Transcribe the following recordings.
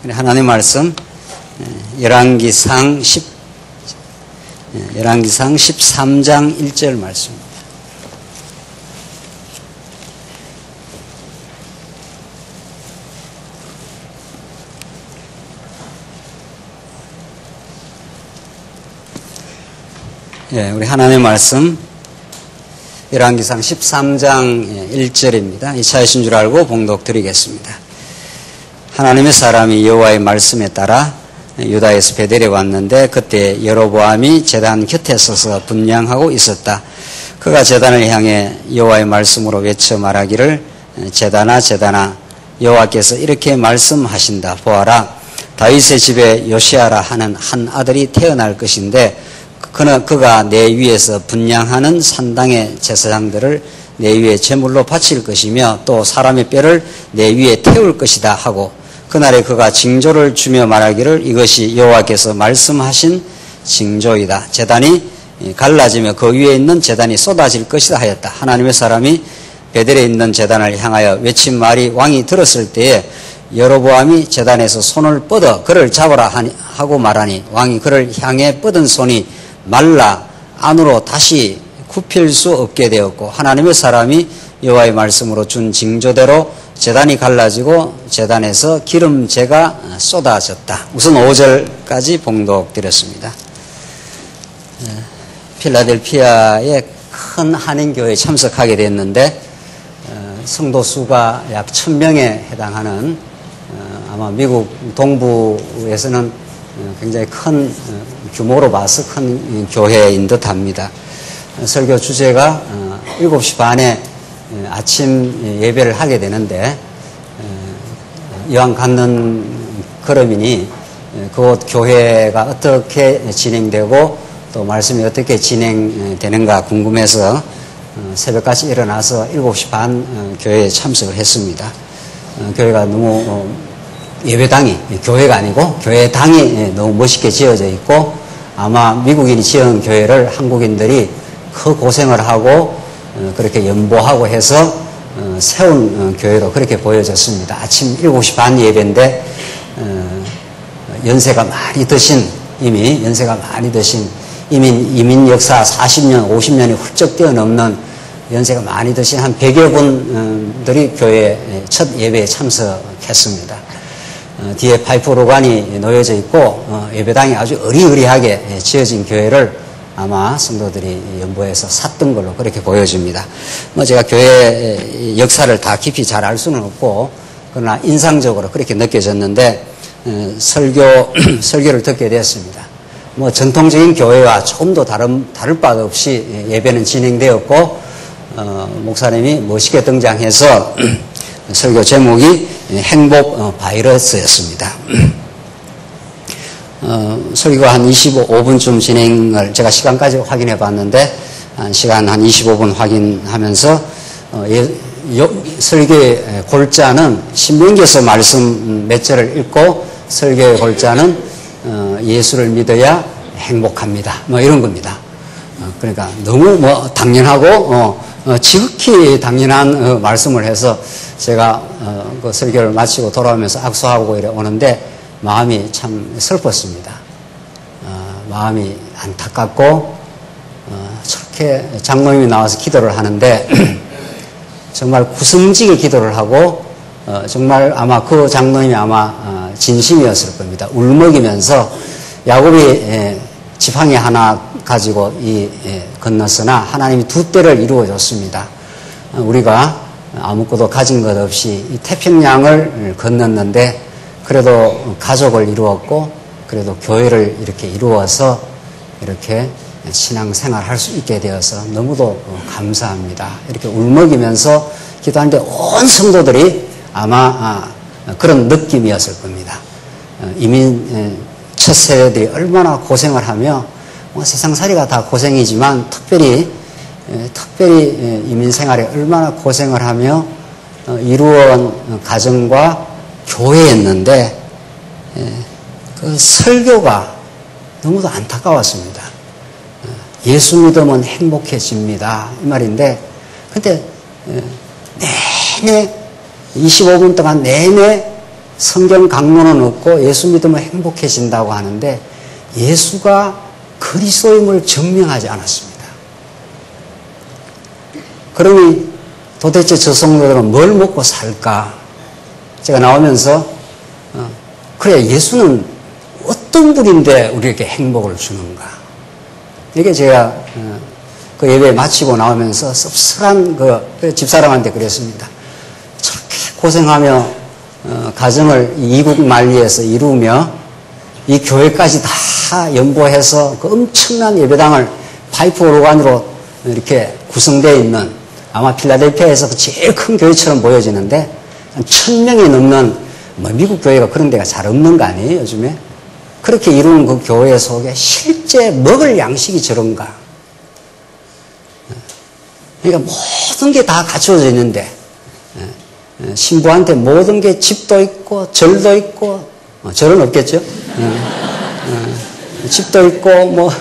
하나님 말씀 열왕기상 13장 1절 말씀입니다. 우리 하나님 말씀 열왕기상 13장 1절입니다. 2차이신 줄 알고 봉독 드리겠습니다. 하나님의 사람이 여호와의 말씀에 따라 유다에서 베델에 왔는데 그때 여로보암이 제단 곁에 서서 분향하고 있었다. 그가 제단을 향해 여호와의 말씀으로 외쳐 말하기를 제단아 제단아 여호와께서 이렇게 말씀하신다. 보아라 다윗의 집에 요시아라 하는 한 아들이 태어날 것인데 그가 내 위에서 분향하는 산당의 제사장들을 내 위에 제물로 바칠 것이며 또 사람의 뼈를 내 위에 태울 것이다 하고 그날에 그가 징조를 주며 말하기를 이것이 여호와께서 말씀하신 징조이다. 제단이 갈라지며 그 위에 있는 제단이 쏟아질 것이다 하였다. 하나님의 사람이 베델에 있는 제단을 향하여 외친 말이 왕이 들었을 때에 여로보암이 제단에서 손을 뻗어 그를 잡으라 하고 말하니 왕이 그를 향해 뻗은 손이 말라 안으로 다시 굽힐 수 없게 되었고 하나님의 사람이 여호와의 말씀으로 준 징조대로 제단이 갈라지고 제단에서 기름재가 쏟아졌다. 우선 5절까지 봉독드렸습니다. 필라델피아의 큰 한인교회에 참석하게 됐는데 성도 수가 약 1000명에 해당하는 아마 미국 동부에서는 굉장히 큰 규모로 봐서 큰 교회인 듯 합니다. 설교 주제가 7시 반에 아침 예배를 하게 되는데 이왕 갖는 걸음이니 그곳 교회가 어떻게 진행되고 또 말씀이 어떻게 진행되는가 궁금해서 새벽까지 일어나서 7시 반 교회에 참석을 했습니다. 교회가 너무 예배당이 교회가 아니고 교회당이 너무 멋있게 지어져 있고 아마 미국인이 지은 교회를 한국인들이 그 고생을 하고 그렇게 연보하고 해서 세운 교회로 그렇게 보여졌습니다. 아침 7시 반 예배인데 연세가 많이 드신 이미 이민 역사 40년 50년이 훌쩍 뛰어넘는 연세가 많이 드신 한 100여 분들이 교회 첫 예배에 참석했습니다. 뒤에 파이프 오르간이 놓여져 있고 예배당이 아주 어리어리하게 지어진 교회를 아마 성도들이 연보해서 샀던 걸로 그렇게 보여집니다. 제가 교회 역사를 다 깊이 잘 알 수는 없고 그러나 인상적으로 그렇게 느껴졌는데 설교를 듣게 되었습니다. 전통적인 교회와 조금도 다를 바도 없이 예배는 진행되었고 목사님이 멋있게 등장해서 설교 제목이 행복 바이러스였습니다. 설교가 한 25분쯤 진행을 제가 시간까지 확인해 봤는데 시간 한 25분 확인하면서 설교의 골자는 신명기에서 말씀 몇 절을 읽고 설교의 골자는 예수를 믿어야 행복합니다. 이런 겁니다. 그러니까 너무 당연하고 지극히 당연한 말씀을 해서 제가 그 설교를 마치고 돌아오면서 악수하고 이래 오는데 마음이 참 슬펐습니다. 마음이 안타깝고 저렇게 장로님이 나와서 기도를 하는데 정말 구성지게 기도를 하고 정말 아마 그 장로님이 아마 진심이었을 겁니다. 울먹이면서 야곱이 지팡이 하나 가지고 건넜으나 하나님이 두 떼를 이루어 줬습니다. 우리가 아무것도 가진 것 없이 이 태평양을 건넜는데 그래도 가족을 이루었고 그래도 교회를 이렇게 이루어서 이렇게 신앙생활 할 수 있게 되어서 너무도 감사합니다. 이렇게 울먹이면서 기도하는데 온 성도들이 아마 그런 느낌이었을 겁니다. 이민 첫 세대들이 얼마나 고생을 하며 세상살이가 다 고생이지만 특별히 이민생활에 얼마나 고생을 하며 이루어온 가정과 교회였는데 그 설교가 너무도 안타까웠습니다. 예수 믿으면 행복해집니다. 이 말인데 근데 내내 25분 동안 내내 성경 강론은 없고 예수 믿으면 행복해진다고 하는데 예수가 그리스도임을 증명하지 않았습니다. 그러니 도대체 저 성도들은 뭘 먹고 살까? 제가 나오면서 그래 예수는 어떤 분인데 우리에게 행복을 주는가? 이게 제가 그 예배 마치고 나오면서 씁쓸한 그 집사람한테 그랬습니다. 저렇게 고생하며 가정을 이국 만리에서 이루며 이 교회까지 다 연보해서 그 엄청난 예배당을 파이프 오르간으로 이렇게 구성되어 있는 아마 필라델피아에서 그 제일 큰 교회처럼 보여지는데 한 1000명이 넘는 미국 교회가 그런 데가 잘 없는 거 아니에요 요즘에? 그렇게 이루는 그 교회 속에 실제 먹을 양식이 저런가? 그러니까 모든 게 다 갖춰져 있는데 신부한테 모든 게 집도 있고 절도 있고 절은 없겠죠? 집도 있고 뭐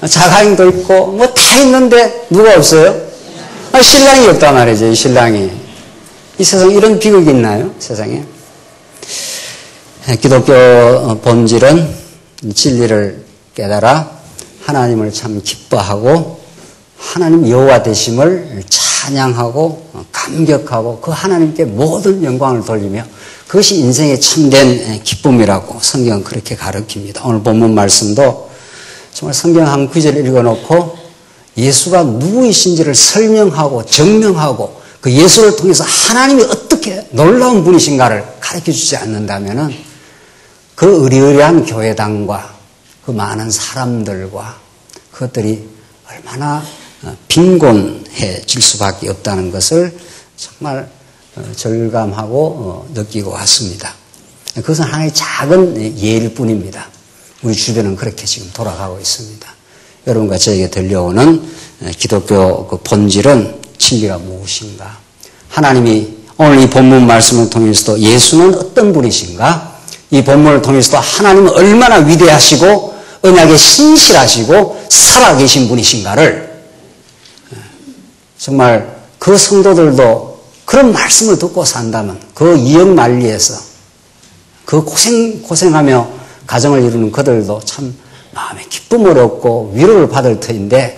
자가용도 있고 뭐 다 있는데 누가 없어요? 신랑이 없단 말이죠. 이 신랑이. 이 세상에 이런 비극이 있나요? 세상에. 기독교 본질은 진리를 깨달아 하나님을 참 기뻐하고 하나님 여호와 되심을 찬양하고 감격하고 그 하나님께 모든 영광을 돌리며 그것이 인생의 참된 기쁨이라고 성경은 그렇게 가르칩니다. 오늘 본문 말씀도 정말 성경 한 구절 읽어놓고 예수가 누구이신지를 설명하고 증명하고 그 예수를 통해서 하나님이 어떻게 놀라운 분이신가를 가르쳐주지 않는다면은 그 의리의리한 교회당과 그 많은 사람들과 그것들이 얼마나 빈곤해질 수밖에 없다는 것을 정말 절감하고 느끼고 왔습니다. 그것은 하나의 작은 예일 뿐입니다. 우리 주변은 그렇게 지금 돌아가고 있습니다. 여러분과 저에게 들려오는 기독교 그 본질은 진리가 무엇인가? 하나님이 오늘 이 본문 말씀을 통해서도 예수는 어떤 분이신가? 이 본문을 통해서도 하나님은 얼마나 위대하시고 언약에 신실하시고 살아계신 분이신가를 정말 그 성도들도 그런 말씀을 듣고 산다면 그 이역만리에서 그 고생하며 가정을 이루는 그들도 참 마음에 기쁨을 얻고 위로를 받을 터인데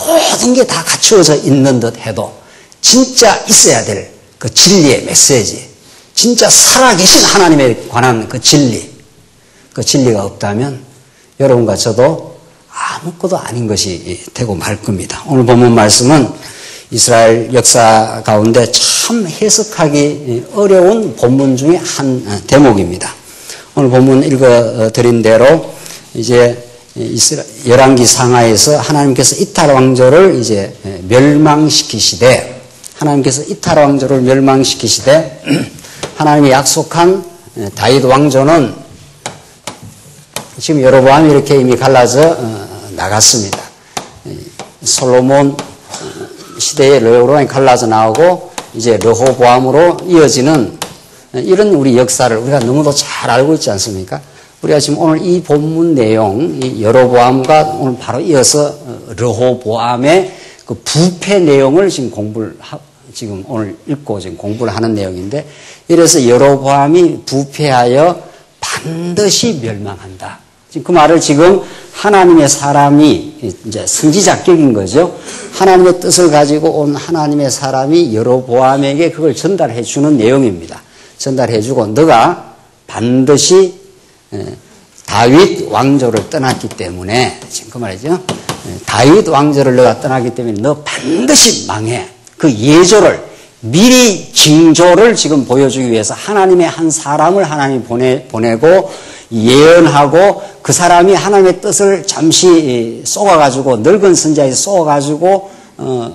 모든 게 다 갖추어져 있는 듯 해도 진짜 있어야 될 그 진리의 메시지, 진짜 살아계신 하나님에 관한 그 진리가 없다면 여러분과 저도 아무것도 아닌 것이 되고 말 겁니다. 오늘 본문 말씀은 이스라엘 역사 가운데 참 해석하기 어려운 본문 중에 한 대목입니다. 오늘 본문 읽어드린 대로 이제 열왕기 상하에서 하나님께서 이탈 왕조를 이제 멸망시키시되 하나님이 약속한 다윗 왕조는 지금 여로보암이 이렇게 이미 갈라져 나갔습니다. 솔로몬 시대에 르호보암이 갈라져 나오고 이제 르호보암으로 이어지는 이런 우리 역사를 우리가 너무도 잘 알고 있지 않습니까? 우리가 지금 오늘 이 본문 내용, 이 여로보암과 오늘 바로 이어서 르호보암의 그 부패 내용을 지금 오늘 읽고 지금 공부를 하는 내용인데, 이래서 여로보암이 부패하여 반드시 멸망한다. 지금 그 말을 지금 하나님의 사람이 이제 선지자격인 거죠. 하나님의 뜻을 가지고 온 하나님의 사람이 여로보암에게 그걸 전달해 주는 내용입니다. 전달해 주고 너가 반드시 다윗 왕조를 떠났기 때문에 지금 그 말이죠. 다윗 왕조를 너가 떠났기 때문에 너 반드시 망해. 그 예조를 미리 징조를 지금 보여주기 위해서 하나님의 한 사람을 하나님이 보내고 예언하고 그 사람이 하나님의 뜻을 잠시 쏘아가지고 늙은 선지자에 쏘아가지고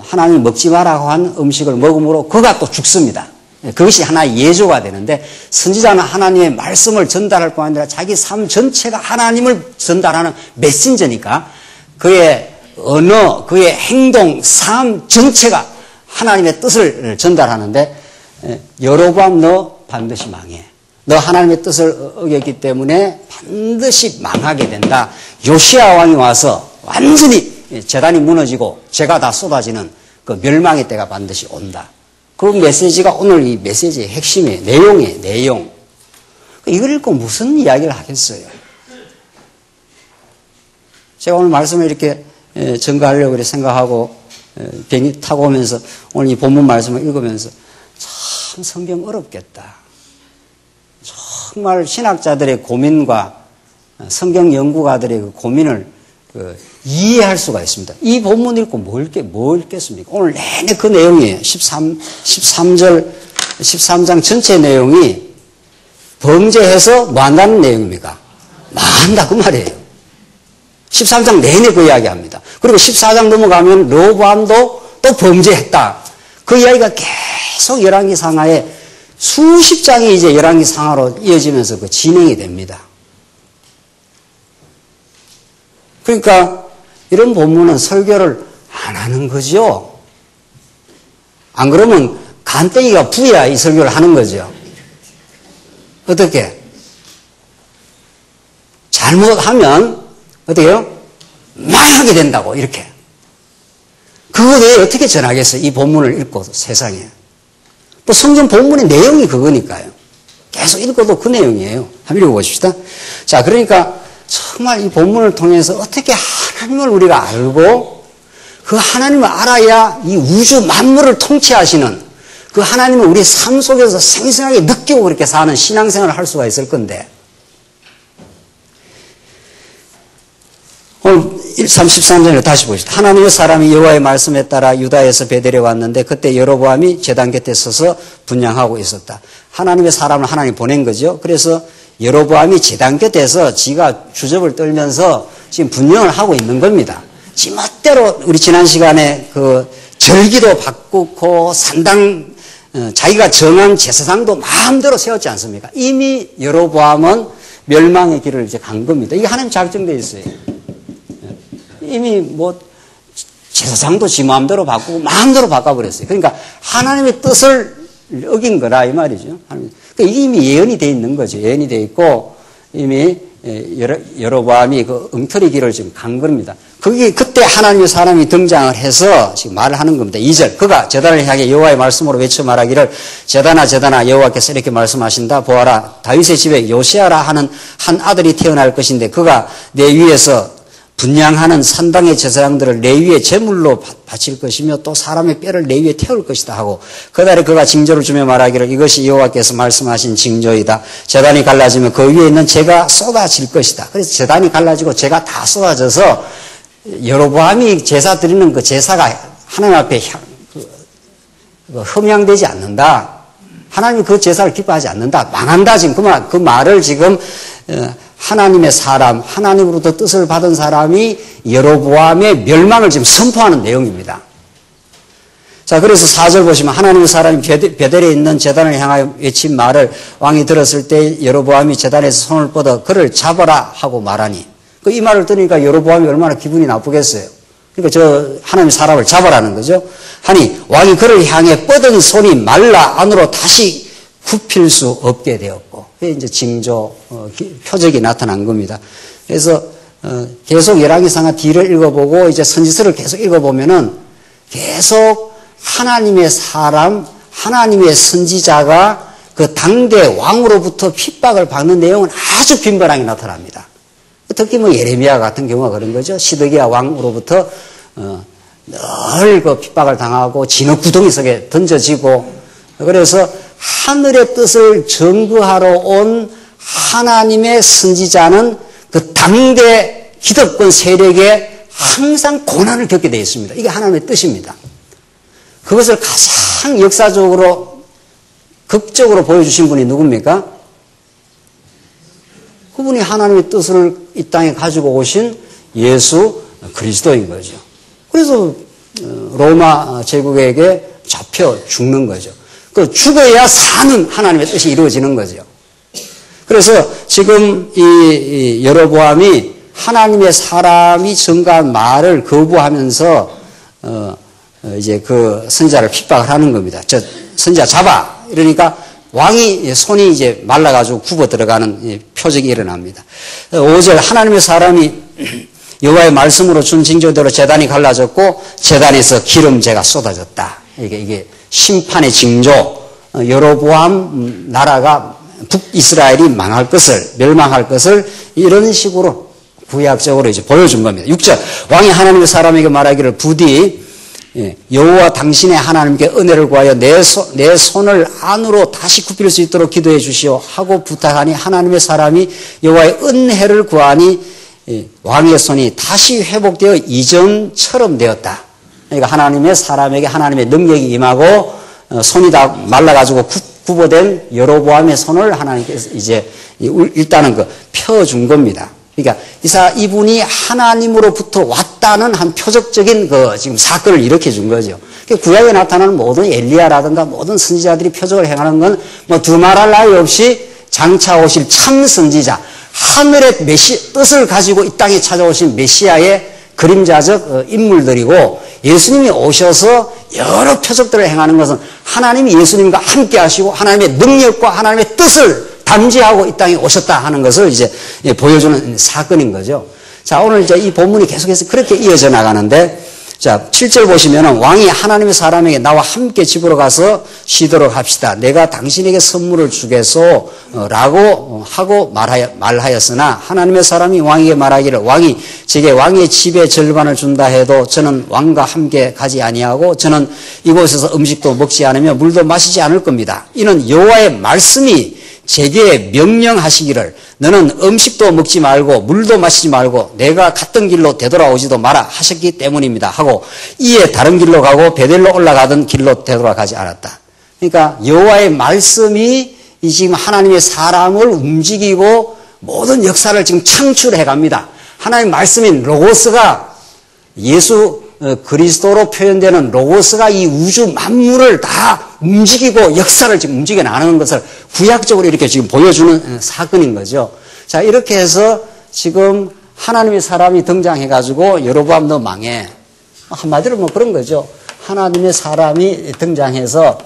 하나님이 먹지 말라고 한 음식을 먹음으로 그가 또 죽습니다. 그것이 하나의 예조가 되는데, 선지자는 하나님의 말씀을 전달할 뿐 아니라 자기 삶 전체가 하나님을 전달하는 메신저니까 그의 언어, 그의 행동, 삶 전체가 하나님의 뜻을 전달하는데, 여로보암 너 반드시 망해. 너 하나님의 뜻을 어겼기 때문에 반드시 망하게 된다. 요시야 왕이 와서 완전히 제단이 무너지고 죄가 다 쏟아지는 그 멸망의 때가 반드시 온다. 그 메시지가 오늘 이 메시지의 핵심이에요. 내용. 이걸 읽고 무슨 이야기를 하겠어요? 제가 오늘 말씀을 이렇게 전가하려고 그래 생각하고 비행기 타고 오면서 오늘 이 본문 말씀을 읽으면서 참 성경 어렵겠다. 정말 신학자들의 고민과 성경 연구가들의 그 고민을 이해할 수가 있습니다. 이 본문 읽고 뭘 읽겠습니까? 오늘 내내 그 내용이에요. 13장 전체 내용이 범죄해서 뭐 한다는 내용입니까? 망한다 그 말이에요. 13장 내내 그 이야기합니다. 그리고 14장 넘어가면 르호보암도 또 범죄했다. 그 이야기가 계속 열왕기상하에 수십 장이 이제 열왕기상하로 이어지면서 그 진행이 됩니다. 그러니까 이런 본문은 설교를 안 하는 거죠. 안 그러면 간땡이가 부야 이 설교를 하는 거죠. 어떻게? 잘못하면 어때요? 망하게 된다고 이렇게. 그거 외에 어떻게 전하겠어요? 이 본문을 읽고 세상에. 또 성경 본문의 내용이 그거니까요. 계속 읽어도 그 내용이에요. 한번 읽어보십시다. 자, 그러니까 정말 이 본문을 통해서 어떻게 하나님을 우리가 알고 그 하나님을 알아야 이 우주 만물을 통치하시는 그 하나님을 우리 삶 속에서 생생하게 느끼고 그렇게 사는 신앙생활을 할 수가 있을 건데 오늘 33절을 다시 보시죠. 하나님의 사람이 여호와의 말씀에 따라 유다에서 베델에 왔는데 그때 여로보암이 제단 곁에 서서 분향하고 있었다. 하나님의 사람을 하나님 보낸 거죠. 그래서 여로보암이 제단 곁에서 지가 주접을 떨면서 지금 분향을 하고 있는 겁니다. 지 멋대로 우리 지난 시간에 그 절기도 바꾸고 산당 자기가 정한 제사장도 마음대로 세웠지 않습니까? 이미 여로보암은 멸망의 길을 이제 간 겁니다. 이게 하나님 작정되어 있어요. 이미 뭐 제사장도 지 마음대로 바꾸고 마음대로 바꿔버렸어요. 그러니까 하나님의 뜻을 어긴 거라 이 말이죠. 그러니까 이미 예언이 돼 있는 거죠. 예언이 돼 있고 이미 여로보암이 그 엉터리 길을 지금 간 겁니다. 그때 하나님의 사람이 등장을 해서 지금 말을 하는 겁니다. 2절 그가 제단을 향해 여호와의 말씀으로 외쳐 말하기를 제단아 여호와께서 이렇게 말씀하신다. 보아라 다윗의 집에 요시아라 하는 한 아들이 태어날 것인데 그가 내 위에서 분향하는 산당의 제사장들을 내 위에 제물로 바칠 것이며 또 사람의 뼈를 내 위에 태울 것이다 하고 그날에 그가 징조를 주며 말하기를 이것이 여호와께서 말씀하신 징조이다. 제단이 갈라지면 그 위에 있는 재가 쏟아질 것이다. 그래서 제단이 갈라지고 재가 다 쏟아져서 여로보암이 제사 드리는 그 제사가 하나님 앞에 흠양되지 않는다. 하나님이 그 제사를 기뻐하지 않는다. 망한다. 지금 그 말을 지금 하나님의 사람, 하나님으로부터 뜻을 받은 사람이 여로보암의 멸망을 지금 선포하는 내용입니다. 자, 그래서 4절 보시면 하나님의 사람이 베델에 있는 제단을 향하여 외친 말을 왕이 들었을 때 여로보암이 제단에서 손을 뻗어 그를 잡아라 하고 말하니 이 말을 들으니까 여로보암이 얼마나 기분이 나쁘겠어요. 그러니까 저 하나님의 사람을 잡아라는 거죠. 하니 왕이 그를 향해 뻗은 손이 말라 안으로 다시 굽힐 수 없게 되었고 그게 이제 징조 표적이 나타난 겁니다. 그래서 계속 열왕기상하 뒤를 읽어보고 이제 선지서를 계속 읽어보면은 계속 하나님의 사람, 하나님의 선지자가 그 당대 왕으로부터 핍박을 받는 내용은 아주 빈번하게 나타납니다. 특히 뭐 예레미야 같은 경우가 그런 거죠. 시드기야 왕으로부터 늘 그 핍박을 당하고 진흙구덩이 속에 던져지고 그래서 하늘의 뜻을 전거하러 온 하나님의 선지자는 그 당대 기득권 세력에 항상 고난을 겪게 되어 있습니다. 이게 하나님의 뜻입니다. 그것을 가장 역사적으로 극적으로 보여주신 분이 누굽니까? 그분이 하나님의 뜻을 이 땅에 가지고 오신 예수 그리스도인 거죠. 그래서 로마 제국에게 잡혀 죽는 거죠. 그 죽어야 사는 하나님의 뜻이 이루어지는 거죠. 그래서 지금 이 여로보암이 하나님의 사람이 전가한 말을 거부하면서 이제 그 선지자를 핍박을 하는 겁니다. 저 선지자 잡아 이러니까 왕이 손이 이제 말라가지고 굽어 들어가는 표적이 일어납니다. 5절 하나님의 사람이 여호와의 말씀으로 준 징조대로 제단이 갈라졌고 제단에서 기름재가 쏟아졌다. 이게 심판의 징조. 여로보암 나라가 북이스라엘이 망할 것을, 멸망할 것을 이런 식으로 구약적으로 이제 보여준 겁니다. 6절. 왕이 하나님의 사람에게 말하기를 부디 여호와 당신의 하나님께 은혜를 구하여 내 손을 안으로 다시 굽힐 수 있도록 기도해 주시오 하고 부탁하니 하나님의 사람이 여호와의 은혜를 구하니 왕의 손이 다시 회복되어 이전처럼 되었다. 그러니까 하나님의 사람에게 하나님의 능력이 임하고 손이 다 말라가지고 굽어된 여로보암의 손을 하나님께서 이제 일단은 펴준 겁니다. 그러니까 이분이 하나님으로부터 왔다는 한 표적적인 지금 사건을 일으켜 준 거죠. 그러니까 구약에 나타나는 모든 엘리야라든가 모든 선지자들이 표적을 행하는 건 뭐 두말할 나위 없이 장차 오실 참 선지자, 하늘의 뜻을 가지고 이 땅에 찾아오신 메시아의 그림자적 인물들이고, 예수님이 오셔서 여러 표적들을 행하는 것은 하나님이 예수님과 함께 하시고 하나님의 능력과 하나님의 뜻을 담지하고 이 땅에 오셨다 하는 것을 이제 보여주는 사건인 거죠. 자, 오늘 이제 이 본문이 계속해서 그렇게 이어져 나가는데, 자, 7절 보시면은 왕이 하나님의 사람에게 나와 함께 집으로 가서 쉬도록 합시다. 내가 당신에게 선물을 주겠소 라고 하고 말하였으나 하나님의 사람이 왕에게 말하기를 왕이 제게 왕의 집의 절반을 준다 해도 저는 왕과 함께 가지 아니하고 저는 이곳에서 음식도 먹지 않으며 물도 마시지 않을 겁니다. 이는 여호와의 말씀이 제게 명령하시기를 너는 음식도 먹지 말고 물도 마시지 말고 내가 갔던 길로 되돌아오지도 마라 하셨기 때문입니다 하고 이에 다른 길로 가고 베델로 올라가던 길로 되돌아가지 않았다. 그러니까 여호와의 말씀이 이 지금 하나님의 사람을 움직이고 모든 역사를 지금 창출해 갑니다. 하나님의 말씀인 로고스가 예수 그리스도로 표현되는 로고스가 이 우주 만물을 다 움직이고 역사를 지금 움직여 나가는 것을 구약적으로 이렇게 지금 보여주는 사건인 거죠. 자, 이렇게 해서 지금 하나님의 사람이 등장해가지고 여로보암 너 망해. 한마디로 뭐 그런 거죠. 하나님의 사람이 등장해서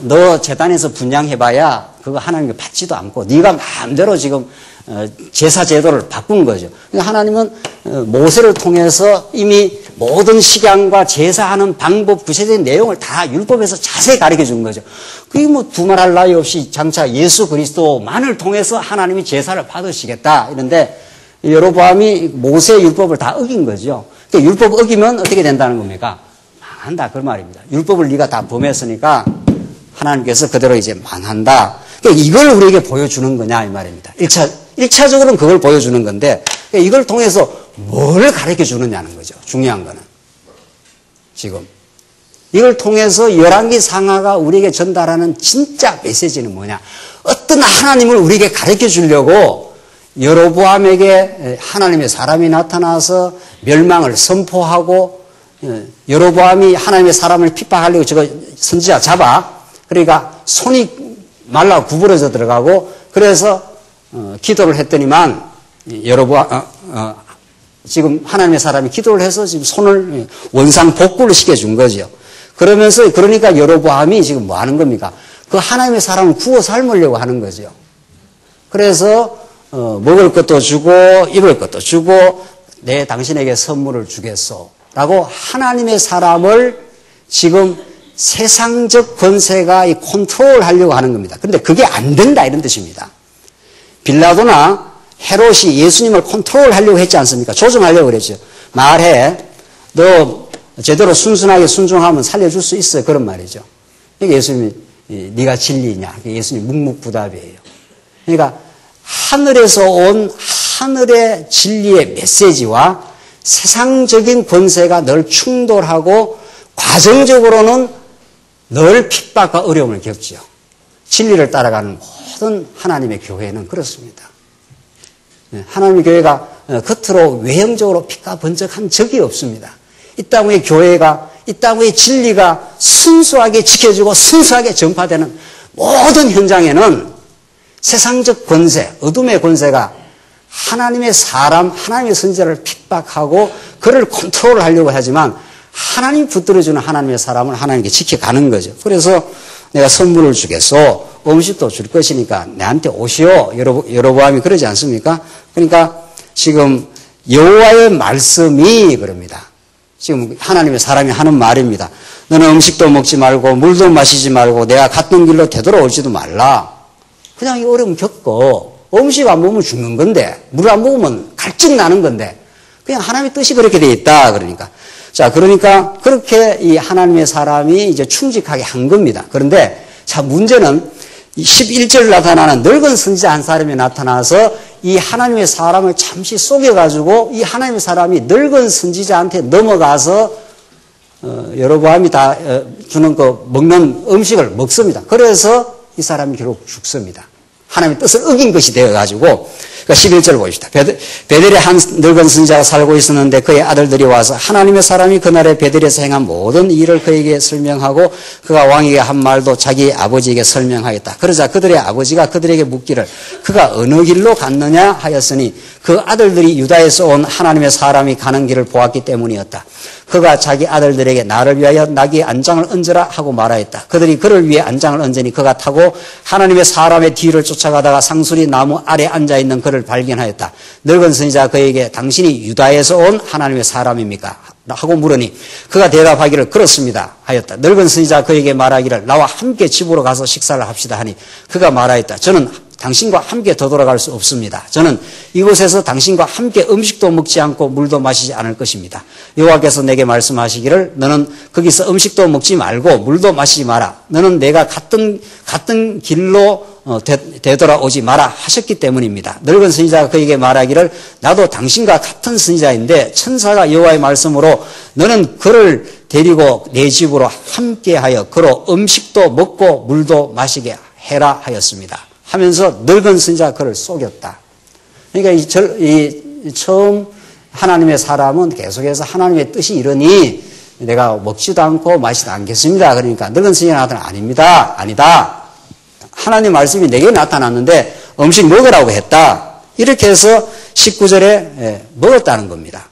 너 제단에서 분향해봐야 그거 하나님께 받지도 않고 네가 마음대로 지금 제사 제도를 바꾼 거죠. 그러니까 하나님은 모세를 통해서 이미 모든 식양과 제사하는 방법, 구체적인 내용을 다 율법에서 자세히 가르쳐 준 거죠. 그게 뭐 두말할 나위 없이 장차 예수 그리스도만을 통해서 하나님이 제사를 받으시겠다 이런데 여로보암이 모세의 율법을 다 어긴 거죠. 그러니까 율법 어기면 어떻게 된다는 겁니까? 망한다 그 말입니다. 율법을 네가 다 범했으니까 하나님께서 그대로 이제 망한다. 그러니까 이걸 우리에게 보여주는 거냐 이 말입니다. 1차적으로는 그걸 보여주는 건데 그러니까 이걸 통해서 뭘 가르쳐 주느냐는 거죠. 중요한 거는. 지금. 이걸 통해서 열왕기 상하가 우리에게 전달하는 진짜 메시지는 뭐냐. 어떤 하나님을 우리에게 가르쳐 주려고 여로보암에게 하나님의 사람이 나타나서 멸망을 선포하고 여로보암이 하나님의 사람을 핍박하려고 저거 선지자 잡아. 그러니까 손이 말라 구부러져 들어가고 그래서 기도를 했더니만 지금 하나님의 사람이 기도를 해서 지금 손을 원상 복구를 시켜준 거죠. 그러면서 그러니까 여로보암이 지금 뭐 하는 겁니까? 그 하나님의 사람을 구워 삶으려고 하는 거죠. 그래서 먹을 것도 주고 입을 것도 주고 내 당신에게 선물을 주겠소 라고 하나님의 사람을 지금 세상적 권세가 이 컨트롤하려고 하는 겁니다. 그런데 그게 안 된다 이런 뜻입니다. 빌라도나 헤롯이 예수님을 컨트롤하려고 했지 않습니까? 조정하려고 그랬죠. 말해. 너 제대로 순순하게 순종하면 살려줄 수 있어. 그런 말이죠. 그러니까 예수님이 네가 진리냐. 예수님 묵묵부답이에요. 그러니까 하늘에서 온 하늘의 진리의 메시지와 세상적인 권세가 늘 충돌하고 과정적으로는 늘 핍박과 어려움을 겪죠. 진리를 따라가는 모든 하나님의 교회는 그렇습니다. 하나님의 교회가 겉으로 외형적으로 피가 번쩍한 적이 없습니다. 이 땅의 교회가, 이 땅의 진리가 순수하게 지켜지고 순수하게 전파되는 모든 현장에는 세상적 권세, 어둠의 권세가 하나님의 사람, 하나님의 선지자를 핍박하고 그를 컨트롤하려고 하지만 하나님 붙들어주는 하나님의 사람을 하나님께 지켜가는 거죠. 그래서 내가 선물을 주겠소. 음식도 줄 것이니까 내한테 오시오. 여로보암이 그러지 않습니까? 그러니까 지금 여호와의 말씀이 그럽니다. 지금 하나님의 사람이 하는 말입니다. 너는 음식도 먹지 말고 물도 마시지 말고 내가 갔던 길로 되돌아올지도 말라. 그냥 이 어려움 겪고 음식 안 먹으면 죽는 건데 물 안 먹으면 갈증 나는 건데 그냥 하나님의 뜻이 그렇게 되어 있다. 그러니까. 자, 그러니까 그렇게 이 하나님의 사람이 이제 충직하게 한 겁니다. 그런데 자, 문제는 11절 나타나는 늙은 선지자 한 사람이 나타나서 이 하나님의 사람을 잠시 속여가지고 이 하나님의 사람이 늙은 선지자한테 넘어가서 여로보암이 다 주는 그 먹는 음식을 먹습니다. 그래서 이 사람이 결국 죽습니다. 하나님의 뜻을 어긴 것이 되어가지고, 그러니까 11절 보십시다. 베델에 한 늙은 선지자가 살고 있었는데 그의 아들들이 와서 하나님의 사람이 그날에 베델에서 행한 모든 일을 그에게 설명하고 그가 왕에게 한 말도 자기 아버지에게 설명하였다. 그러자 그들의 아버지가 그들에게 묻기를 그가 어느 길로 갔느냐 하였으니 그 아들들이 유다에서 온 하나님의 사람이 가는 길을 보았기 때문이었다. 그가 자기 아들들에게 나를 위하여 나귀의 안장을 얹으라 하고 말하였다. 그들이 그를 위해 안장을 얹으니 그가 타고 하나님의 사람의 뒤를 쫓아가다가 상수리 나무 아래 앉아있는 그를 발견하였다. 늙은 선지자가 그에게 당신이 유다에서 온 하나님의 사람입니까? 하고 물으니 그가 대답하기를 그렇습니다 하였다. 늙은 선지자가 그에게 말하기를 나와 함께 집으로 가서 식사를 합시다 하니 그가 말하였다. 저는 당신과 함께 되돌아갈 수 없습니다. 저는 이곳에서 당신과 함께 음식도 먹지 않고 물도 마시지 않을 것입니다. 여호와께서 내게 말씀하시기를 너는 거기서 음식도 먹지 말고 물도 마시지 마라. 너는 내가 갔던 길로 되돌아오지 마라 하셨기 때문입니다. 늙은 선지자가 그에게 말하기를 나도 당신과 같은 선지자인데 천사가 여호와의 말씀으로 너는 그를 데리고 내 집으로 함께하여 그로 음식도 먹고 물도 마시게 해라 하였습니다. 하면서 늙은 선지자가 그를 속였다. 그러니까 처음 하나님의 사람은 계속해서 하나님의 뜻이 이러니 내가 먹지도 않고 마시지도 않겠습니다. 그러니까 늙은 선지자가 나타나 아닙니다. 아니다. 하나님 말씀이 내게 나타났는데 음식 먹으라고 했다. 이렇게 해서 19절에 먹었다는 겁니다.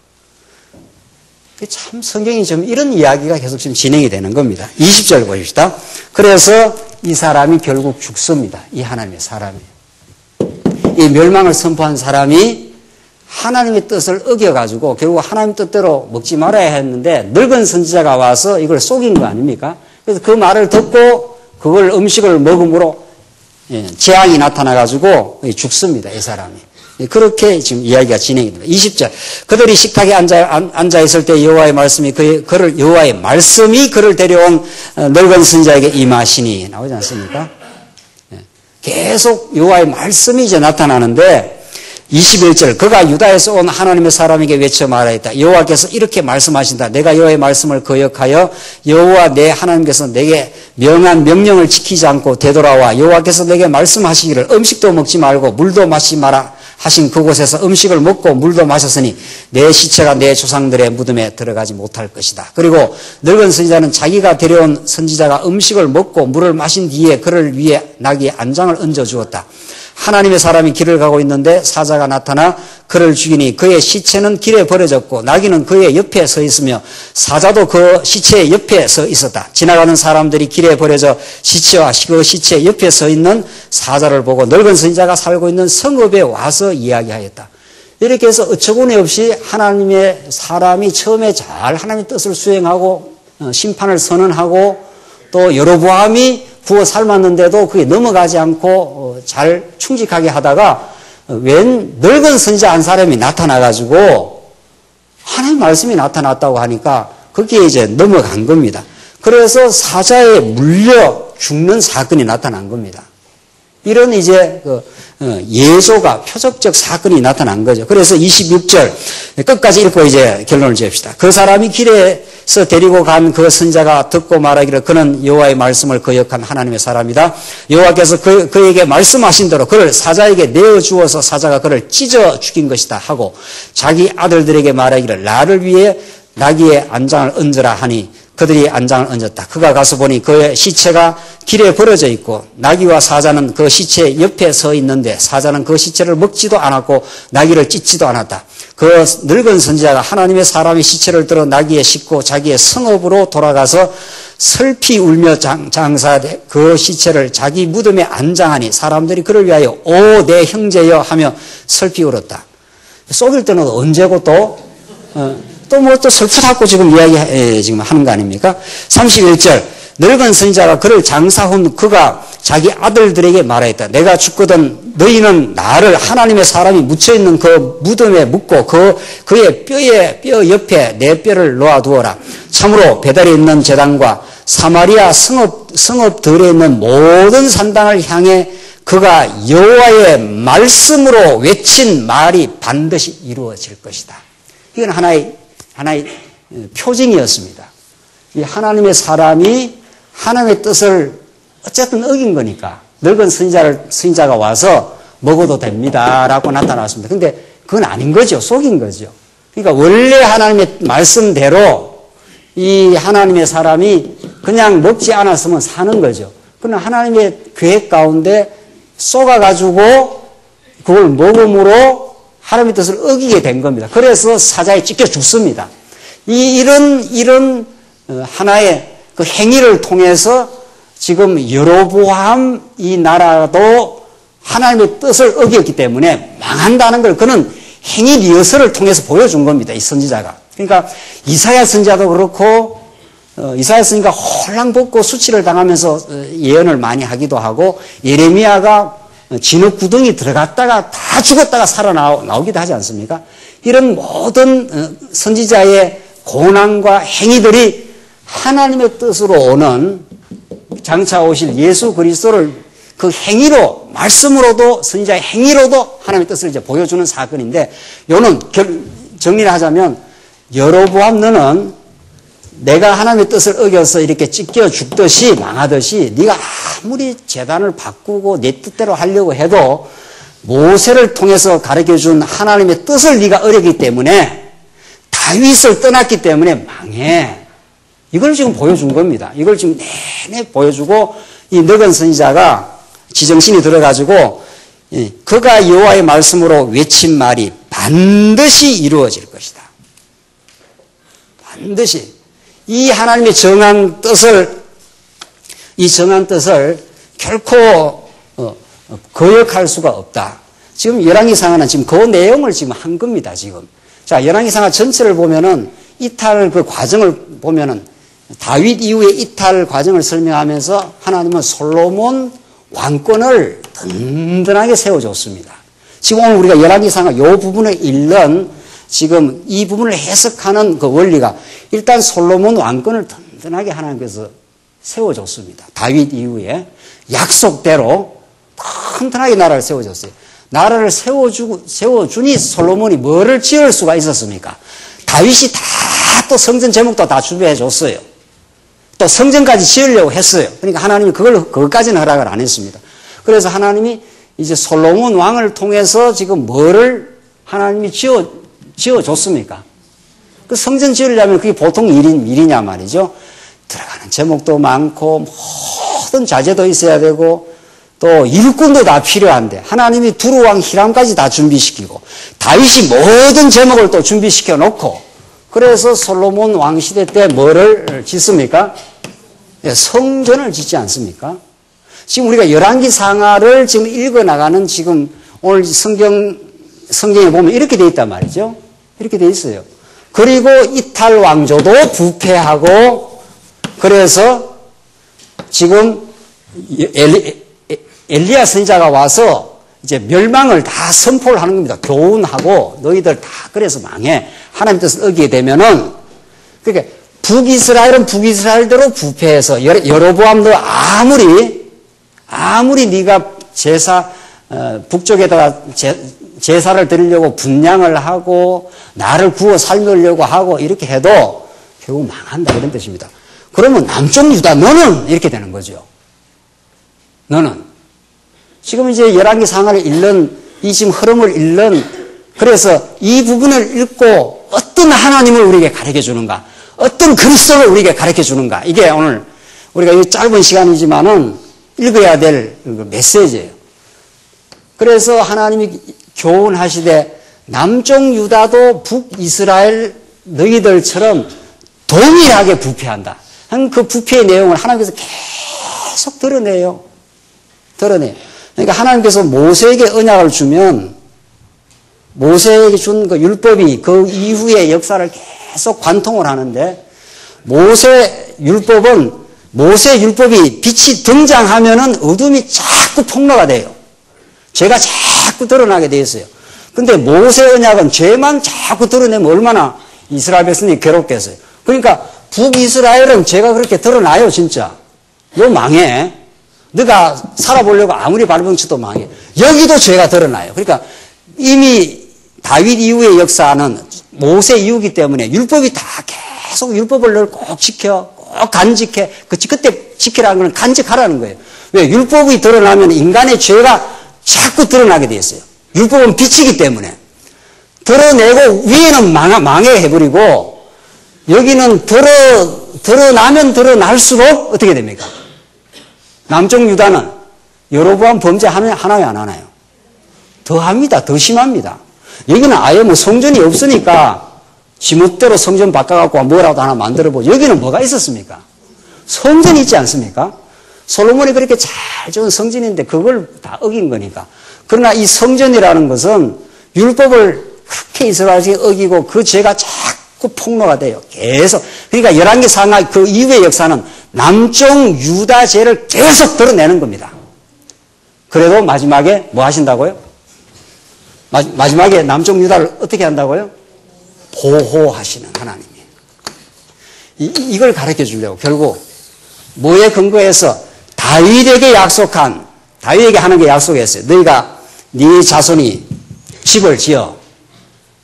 참 성경이 좀 이런 이야기가 계속 지금 진행이 되는 겁니다. 20절 보십시다. 그래서 이 사람이 결국 죽습니다. 이 하나님의 사람이. 이 멸망을 선포한 사람이 하나님의 뜻을 어겨가지고 결국 하나님 뜻대로 먹지 말아야 했는데 늙은 선지자가 와서 이걸 속인 거 아닙니까? 그래서 그 말을 듣고 그걸 음식을 먹음으로 재앙이 나타나가지고 죽습니다. 이 사람이. 그렇게 지금 이야기가 진행이 됩니다. 20절. 그들이 식탁에 앉아 있을 때 여호와의 말씀이 여호와의 말씀이 그를 데려온 늙은 선지자에게 임하시니 나오지 않습니까? 계속 여호와의 말씀이 이제 나타나는데 21절. 그가 유다에서 온 하나님의 사람에게 외쳐 말하였다. 여호와께서 이렇게 말씀하신다. 내가 여호와의 말씀을 거역하여 여호와 내 하나님께서 내게 명한 명령을 지키지 않고 되돌아와 여호와께서 내게 말씀하시기를 음식도 먹지 말고 물도 마시지 마라 하신 그곳에서 음식을 먹고 물도 마셨으니 내 시체가 내 조상들의 무덤에 들어가지 못할 것이다. 그리고 늙은 선지자는 자기가 데려온 선지자가 음식을 먹고 물을 마신 뒤에 그를 위해 나귀의 안장을 얹어 주었다. 하나님의 사람이 길을 가고 있는데 사자가 나타나 그를 죽이니 그의 시체는 길에 버려졌고 나귀는 그의 옆에 서 있으며 사자도 그 시체의 옆에 서 있었다. 지나가는 사람들이 길에 버려져 시체와 그 시체 옆에 서 있는 사자를 보고 늙은 선지자가 살고 있는 성읍에 와서 이야기하였다. 이렇게 해서 어처구니 없이 하나님의 사람이 처음에 잘 하나님의 뜻을 수행하고 심판을 선언하고 또 여로보암이 구워 삶았는데도 그게 넘어가지 않고 잘 충직하게 하다가 웬 늙은 선지자 한 사람이 나타나가지고 하나님 말씀이 나타났다고 하니까 거기에 이제 넘어간 겁니다. 그래서 사자에 물려 죽는 사건이 나타난 겁니다. 이런 이제 예조가 표적적 사건이 나타난 거죠. 그래서 26절 끝까지 읽고 이제 결론을 지읍시다. 그 사람이 길에서 데리고 간 그 선지자가 듣고 말하기를 그는 여호와의 말씀을 거역한 하나님의 사람이다. 여호와께서 그에게 말씀하신 대로 그를 사자에게 내어 주어서 사자가 그를 찢어 죽인 것이다 하고 자기 아들들에게 말하기를 나를 위해 나귀의 안장을 얹으라 하니 그들이 안장을 얹었다. 그가 가서 보니 그의 시체가 길에 버려져 있고 나귀와 사자는 그 시체 옆에 서 있는데 사자는 그 시체를 먹지도 않았고 나귀를 찢지도 않았다. 그 늙은 선지자가 하나님의 사람의 시체를 들어 나귀에 싣고 자기의 성읍으로 돌아가서 슬피 울며 장사하되 그 시체를 자기 무덤에 안장하니 사람들이 그를 위하여 오 내 형제여 하며 슬피 울었다. 속일 때는 언제고 또 슬프다고 지금 이야기 지금 하는 거 아닙니까? 31절. 늙은 선지자가 그를 장사 후 그가 자기 아들들에게 말하였다. 내가 죽거든 너희는 나를 하나님의 사람이 묻혀있는 그 무덤에 묻고 그의 뼈 옆에 내 뼈를 놓아두어라. 참으로 베델에 있는 제단과 사마리아 성읍들에 있는 모든 산당을 향해 그가 여호와의 말씀으로 외친 말이 반드시 이루어질 것이다. 이건 하나의 표징이었습니다. 이 하나님의 사람이 하나님의 뜻을 어쨌든 어긴 거니까 늙은 선지자가 와서 먹어도 됩니다라고 나타났습니다. 근데 그건 아닌 거죠. 속인 거죠. 그러니까 원래 하나님의 말씀대로 이 하나님의 사람이 그냥 먹지 않았으면 사는 거죠. 그러나 하나님의 계획 가운데 쏘가가지고 그걸 먹음으로 하나님의 뜻을 어기게 된 겁니다. 그래서 사자에 찢겨 죽습니다. 이런 하나의 그 행위를 통해서 지금 여로보암 이 나라도 하나님의 뜻을 어겼기 때문에 망한다는 걸 그는 행위 리허설을 통해서 보여준 겁니다. 이 선지자가. 그러니까 이사야 선지자도 그렇고 이사야 선지자가 홀랑 벗고 수치를 당하면서 예언을 많이 하기도 하고 예레미야가 진흙 구덩이 들어갔다가 다 죽었다가 살아나오기도 하지 않습니까? 이런 모든 선지자의 고난과 행위들이 하나님의 뜻으로 오는 장차 오실 예수 그리스도를 그 행위로 말씀으로도 선지자의 행위로도 하나님의 뜻을 이제 보여주는 사건인데 요는 정리를 하자면 여로보암 너는 내가 하나님의 뜻을 어겨서 이렇게 찢겨 죽듯이 망하듯이 네가 아무리 제단을 바꾸고 내 뜻대로 하려고 해도 모세를 통해서 가르쳐준 하나님의 뜻을 네가 어겼기 때문에 다윗을 떠났기 때문에 망해. 이걸 지금 보여준 겁니다. 이걸 지금 내내 보여주고 이 늙은 선지자가 지정신이 들어가지고 그가 여호와의 말씀으로 외친 말이 반드시 이루어질 것이다. 반드시 이 하나님의 정한 뜻을 결코 거역할 수가 없다. 지금 열왕기상하는 지금 그 내용을 지금 한 겁니다. 지금 자 열왕기상하 전체를 보면은 이탈 그 과정을 보면은 다윗 이후의 이탈 과정을 설명하면서 하나님은 솔로몬 왕권을 든든하게 세워줬습니다. 지금 오늘 우리가 열왕기상하 이 부분을 읽는 지금 이 부분을 해석하는 그 원리가 일단 솔로몬 왕권을 든든하게 하나님께서 세워줬습니다. 다윗 이후에 약속대로 튼튼하게 나라를 세워줬어요. 나라를 세워주니 솔로몬이 뭐를 지을 수가 있었습니까? 다윗이 다 또 성전 제목도 다 준비해 줬어요. 또 성전까지 지으려고 했어요. 그러니까 하나님이 그것까지는 허락을 안 했습니다. 그래서 하나님이 이제 솔로몬 왕을 통해서 지금 뭐를 하나님이 지어줬습니까? 그 성전 지으려면 그게 보통 일이냐 말이죠. 들어가는 제목도 많고 모든 자재도 있어야 되고 또 일꾼도 다 필요한데 하나님이 두루왕 히람까지 다 준비시키고 다윗이 모든 제목을 또 준비시켜 놓고 그래서 솔로몬 왕 시대 때 뭐를 짓습니까? 성전을 짓지 않습니까? 지금 우리가 열왕기상하를 지금 읽어나가는 지금 오늘 성경에 보면 이렇게 돼 있단 말이죠. 이렇게 돼 있어요. 그리고 이탈 왕조도 부패하고 그래서 지금 엘리야 선지자가 와서 이제 멸망을 다 선포를 하는 겁니다. 교훈하고 너희들 다 그래서 망해. 하나님 뜻을 어기게 되면은 그러니까 북이스라엘은 북이스라엘대로 부패해서 여로보암도 아무리 네가 북쪽에다가 제사를 드리려고 분향을 하고 나를 구워 살려고 하고 이렇게 해도 결국 망한다 이런 뜻입니다. 그러면 남쪽 유다 너는 이렇게 되는 거죠. 너는 지금 이제 열왕기상하를 읽는 이 지금 흐름을 읽는 그래서 이 부분을 읽고 어떤 하나님을 우리에게 가르쳐 주는가, 어떤 그리스도를 우리에게 가르쳐 주는가 이게 오늘 우리가 이 짧은 시간이지만은 읽어야 될 메시지예요. 그래서 하나님이 교훈하시되 남쪽 유다도 북이스라엘 너희들처럼 동일하게 부패한다. 그 부패의 내용을 하나님께서 계속 드러내요. 그러니까 하나님께서 모세에게 언약을 주면 모세에게 준 그 율법이 그 이후의 역사를 계속 관통을 하는데 모세 율법은 모세 율법이 빛이 등장하면은 어둠이 자꾸 폭로가 돼요. 죄가 자꾸 드러나게 돼 있어요. 근데 모세 언약은 죄만 자꾸 드러내면 얼마나 이스라엘 백성이 괴롭겠어요. 그러니까 북이스라엘은 죄가 그렇게 드러나요, 진짜. 너 망해. 네가 살아보려고 아무리 발버둥쳐도 망해. 여기도 죄가 드러나요. 그러니까 이미 다윗 이후의 역사는 모세 이후이기 때문에 율법이 다 계속 율법을 늘 꼭 지켜, 꼭 간직해. 그때 지키라는 건 간직하라는 거예요. 왜? 율법이 드러나면 인간의 죄가 자꾸 드러나게 돼 있어요. 율법은 빛이기 때문에. 드러내고 위에는 망해해버리고 여기는 드러나면 드러날수록 어떻게 됩니까? 남쪽 유다는 여로보암 범죄 하나요, 안 하나요? 더 합니다. 더 심합니다. 여기는 아예 뭐 성전이 없으니까 지멋대로 성전 바꿔갖고 뭐라도 하나 만들어보고 여기는 뭐가 있었습니까? 성전이 있지 않습니까? 솔로몬이 그렇게 잘 지은 성전인데 그걸 다 어긴 거니까. 그러나 이 성전이라는 것은 율법을 그렇게 이스라엘이 어기고 그 죄가 자꾸 폭로가 돼요. 계속. 그러니까 열왕기 상하 그 이후의 역사는 남쪽 유다 죄를 계속 드러내는 겁니다. 그래도 마지막에 뭐 하신다고요? 마지막에 남쪽 유다를 어떻게 한다고요? 보호하시는 하나님이. 이걸 가르쳐 주려고 결국 뭐에 근거해서 다윗에게 하는 게 약속했어요. 너희가 네 자손이 집을 지어.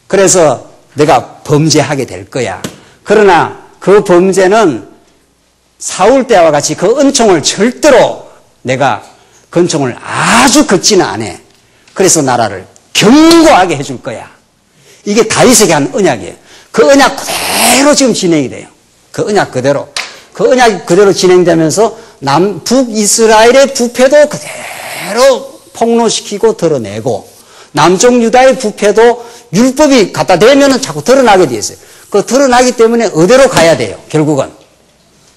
그래서 내가 범죄하게 될 거야. 그러나 그 범죄는 사울 때와 같이 그 은총을 절대로 내가 그 은총을 아주 걷지는 않아. 그래서 나라를 견고하게 해줄 거야. 이게 다윗에게 한 언약이에요. 그 언약 그대로 지금 진행이 돼요. 그 언약 그대로. 그 언약이 그대로 진행되면서 북이스라엘의 부패도 그대로 폭로시키고 드러내고 남쪽 유다의 부패도 율법이 갖다 대면은 자꾸 드러나게 돼 있어요. 그 드러나기 때문에 어디로 가야 돼요? 결국은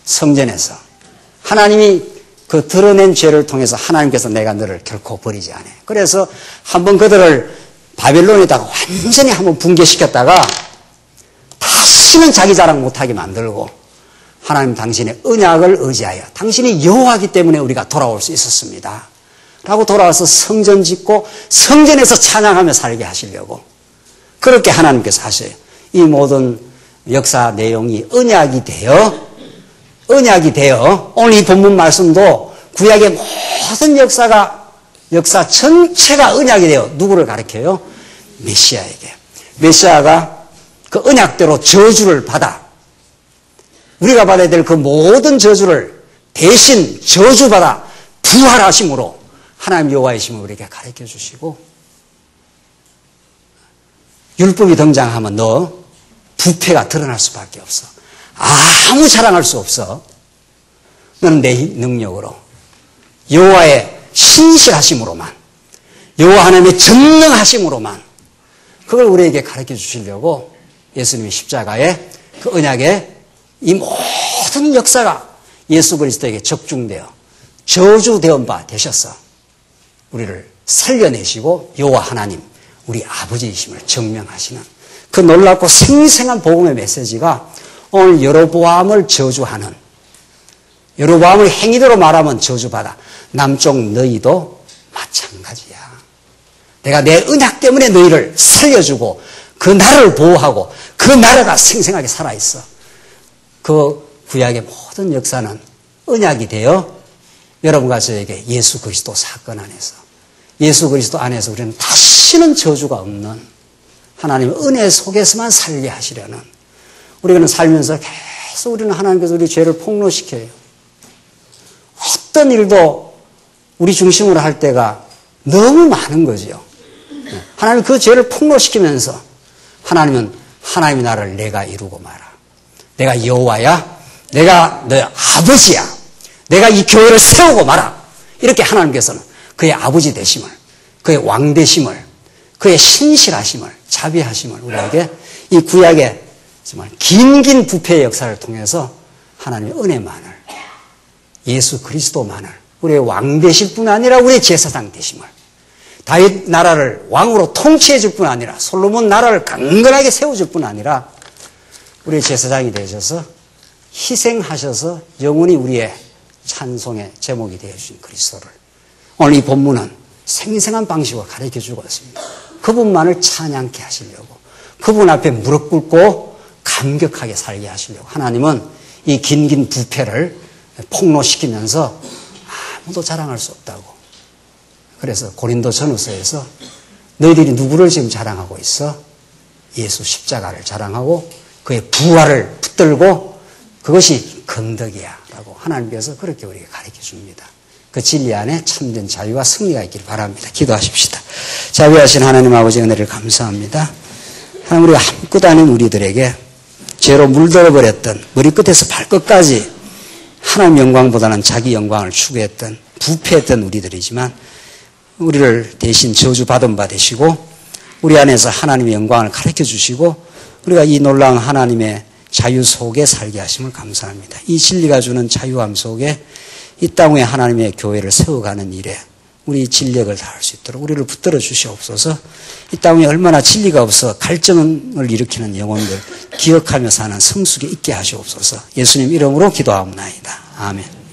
성전에서. 하나님이 그 드러낸 죄를 통해서 하나님께서 내가 너를 결코 버리지 않아. 그래서 한번 그들을 바벨론에다가 완전히 한번 붕괴시켰다가 다시는 자기 자랑 못하게 만들고 하나님 당신의 언약을 의지하여 당신이 여호와이기 때문에 우리가 돌아올 수 있었습니다. 라고 돌아와서 성전 짓고 성전에서 찬양하며 살게 하시려고 그렇게 하나님께서 하셔요. 이 모든 역사 내용이 언약이 되어 오늘 이 본문 말씀도 구약의 모든 역사 전체가 언약이 되어 누구를 가리켜요? 메시아에게. 메시아가 그 언약대로 저주를 받아 우리가 받아야 될 그 모든 저주를 대신 저주받아 부활하심으로 하나님 여호와의 힘을 우리에게 가르쳐 주시고 율법이 등장하면 너 부패가 드러날 수밖에 없어. 아무 자랑할 수 없어. 너는 내 능력으로 여호와의 신실하심으로만 여호와 하나님의 전능하심으로만 그걸 우리에게 가르쳐 주시려고 예수님이 십자가에 그 언약에 이 모든 역사가 예수 그리스도에게 적중되어 저주되은 바 되셔서 우리를 살려내시고 여호와 하나님 우리 아버지이심을 증명하시는 그 놀랍고 생생한 복음의 메시지가 오늘 여로보암을 저주하는 여로보암의 행위대로 말하면 저주받아 남쪽 너희도 마찬가지야. 내가 내 언약 때문에 너희를 살려주고 그 나라를 보호하고 그 나라가 생생하게 살아있어. 그 구약의 모든 역사는 언약이 되어 여러분과 저에게 예수 그리스도 사건 안에서 예수 그리스도 안에서 우리는 다시는 저주가 없는 하나님의 은혜 속에서만 살게 하시려는 우리는 살면서 계속 우리는 하나님께서 우리 죄를 폭로시켜요. 어떤 일도 우리 중심으로 할 때가 너무 많은 거죠. 하나님 그 죄를 폭로시키면서 하나님은 하나님의 나라를 내가 이루고 마라. 내가 여호와야. 내가 너의 아버지야. 내가 이 교회를 세우고 마라. 이렇게 하나님께서는 그의 아버지 되심을, 그의 왕 되심을, 그의 신실하심을, 자비하심을 우리에게 이 구약의 정말 긴 부패의 역사를 통해서 하나님의 은혜만을, 예수 그리스도만을 우리의 왕 되실 뿐 아니라 우리의 제사장 되심을, 다윗 나라를 왕으로 통치해 줄 뿐 아니라 솔로몬 나라를 강건하게 세워줄 뿐 아니라 우리의 제사장이 되셔서 희생하셔서 영원히 우리의 찬송의 제목이 되어주신 그리스도를 오늘 이 본문은 생생한 방식으로 가르쳐주고 있습니다. 그분만을 찬양케 하시려고, 그분 앞에 무릎 꿇고 감격하게 살게 하시려고 하나님은 이 긴긴 부패를 폭로시키면서 아무도 자랑할 수 없다고. 그래서 고린도 전후서에서 너희들이 누구를 지금 자랑하고 있어? 예수 십자가를 자랑하고 그의 부활을 붙들고 그것이 건덕이야 라고 하나님께서 그렇게 우리에게 가르쳐 줍니다. 그 진리 안에 참된 자유와 승리가 있기를 바랍니다. 기도하십시다. 자비하신 하나님 아버지 은혜를 감사합니다. 하나님, 우리가 아무것도 아닌 우리들에게 죄로 물들어버렸던 머리끝에서 발끝까지 하나님 영광보다는 자기 영광을 추구했던 부패했던 우리들이지만 우리를 대신 저주받은 바 되시고 우리 안에서 하나님의 영광을 가르쳐 주시고 우리가 이 놀라운 하나님의 자유 속에 살게 하심을 감사합니다. 이 진리가 주는 자유함 속에 이 땅 위에 하나님의 교회를 세워가는 일에 우리 진력을 다할 수 있도록 우리를 붙들어 주시옵소서. 이 땅 위에 얼마나 진리가 없어 갈증을 일으키는 영혼들 기억하며 사는 성숙에 있게 하시옵소서. 예수님 이름으로 기도하옵나이다. 아멘.